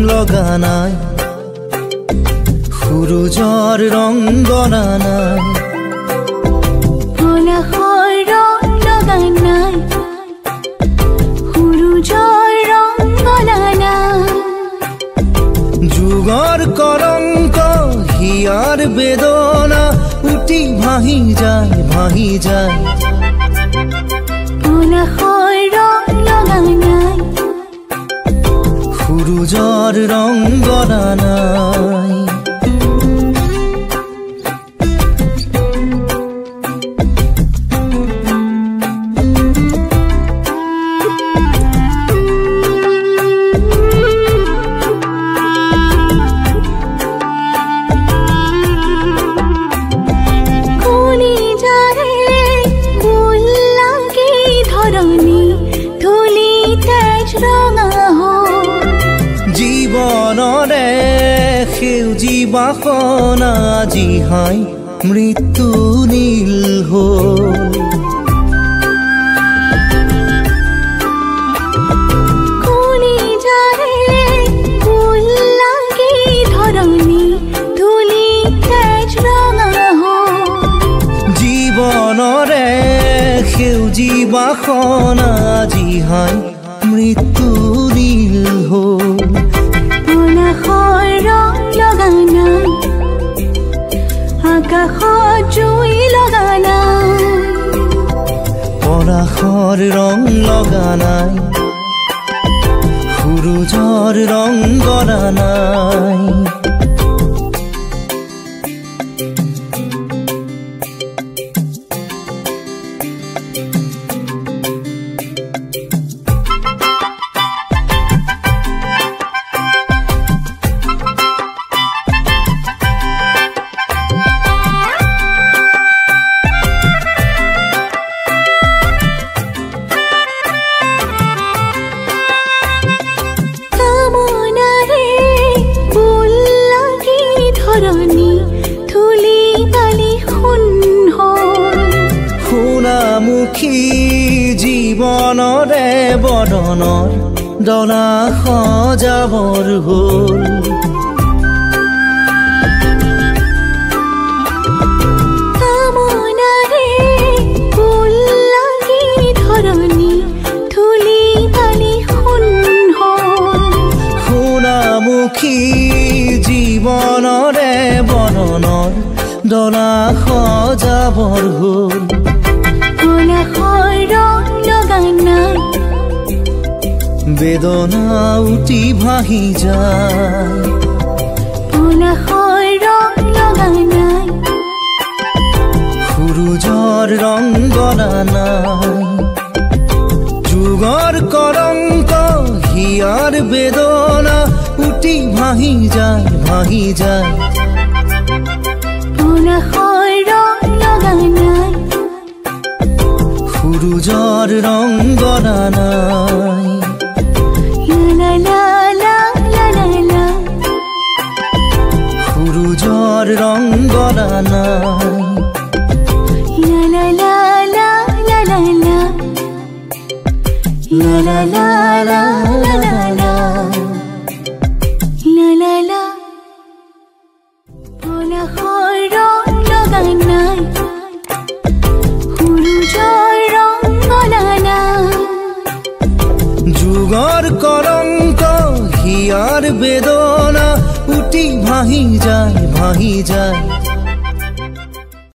লগা নাই, সূৰুজৰ ৰং গনা নাই, পলাশৰ ৰং লগা নাই, সূৰুজৰ ৰং গনা নাই, যুগৰ কলংক হিয়াৰ বেদনা উঠি ভাহি যায়, ভাহি যায়, পলাশৰ ৰং লগা নাই, সূৰুজৰ ৰং গনা নাই। জীৱনৰে সেউজী বাসনা আজি হাই মৃত্যু নীল হ'ল, জীৱনৰে সেউজী বাসনা আজি হাই মৃত্যু নীল হ'ল, পলাশৰ ৰং লগা নাই, আকাশত জুই লগা নাই, পলাশৰ ৰং লগা নাই, সূৰুজৰ ৰং গনা নাই, সোণামুখী জীৱনৰে বদনৰ ডলা সজাবৰ হ'ল, সোণামুখী জীৱনৰে বদনৰ ডলা সজাবৰ হ'ল, পলাশৰ ৰং লগা নাই, বেদনা উঠি ভাহি যায়, পলাশৰ ৰং লগা নাই, সূৰুজৰ ৰং গনা নাই, যুগৰ কলংক হিয়াৰ বেদনা উঠি ভাহি যায়, ভাহি যায়, পলাশৰ ৰং লগা নাই, সূৰুজৰ ৰং গনা নাই, লা লা লা লা লা লা, সূৰুজৰ ৰং গনা নাই, লা লা লা লা লা লা, লা লা লা লা লা লা লা, লা লা লা, পলাশৰ ৰং লগা নাই, সূৰুজৰ ৰং গনা নাই, যুগৰ কলংক হিয়াৰ বেদনা উঠি ভাহি যায়, ভাহি যায়,